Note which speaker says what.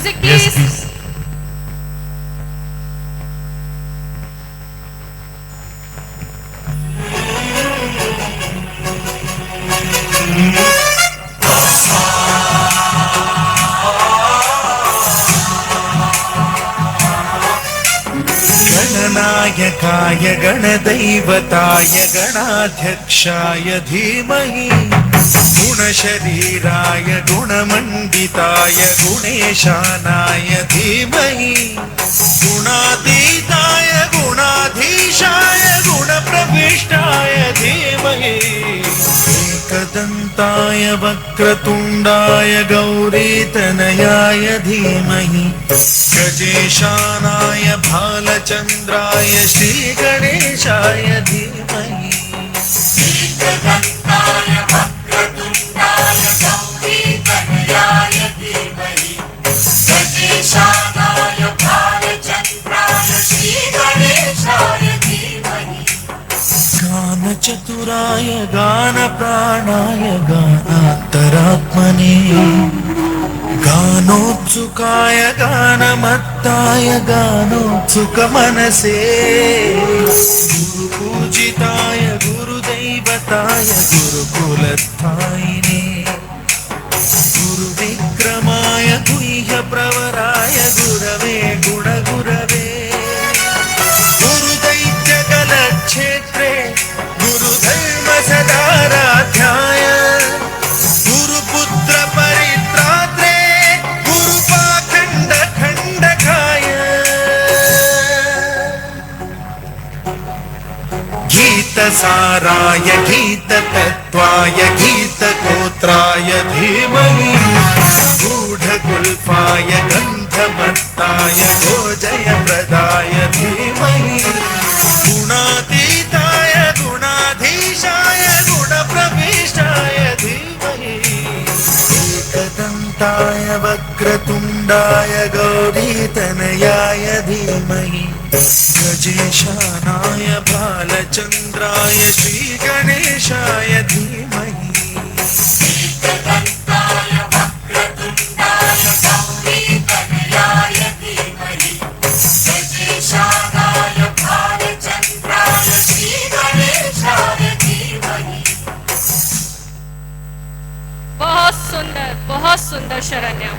Speaker 1: Music
Speaker 2: Yes,
Speaker 1: please.
Speaker 2: please. गणनायकाय गणदैवताय गणाध्यक्षाय धीमहि गुणशरीराय गुणमण्डिताय गुणेशानाय धीमहि गुणातीताय गुणाधीशाय गुणप्रविष्टाय धीमहि एकदन्ताय वक्रतुण्डाय गौरीतनयाय धीमहि गजेशानाय भालचन्द्राय श्रीगणेशाय धीमहि
Speaker 3: एकदन्ताय वक्रतुण्डाय गौरीतनयाय धीमहि गजेशानाय भालचन्द्राय श्रीगणेशाय धीमहि
Speaker 2: गानचतुराय गानप्राणाय गानान्तरात्मने गानोत्सुकाय गानमत्ताय गानोत्सुकमनसे गुरुपूजिताय गुरुदैवताय गुरुकुलस्थायिने गुरुविक्रमाय गुह्यप्रवराय गुरवे गुणगुरवे गुरुदैत्यकलक्षेत्रे गुरुधर्मसदाराध्याय गुरुपुत्र परित्रात्रे गुरुपाखण्ड खण्डकाय गीतसाराय गीततत्त्वाय गीतगोत्राय धीमहि गूढगुल्फाय गन्धमत्ताय भोजयप्रदाय धीमहि गुणातीताय गुणाधीशाय गुणप्रविष्टाय धीमहि एकदन्ताय वक्रतुण्डाय गौरीतनयाय धीमहि गजेशानाय भालचन्द्राय श्रीगणेशाय धीमहि
Speaker 3: एकदन्ताय वक्रतुण्डाय गौरीतनयाय धीमहि गजेशानाय भालचन्द्राय श्रीगणेशाय धीमहि।
Speaker 1: बहुत सुंदर शरण्या।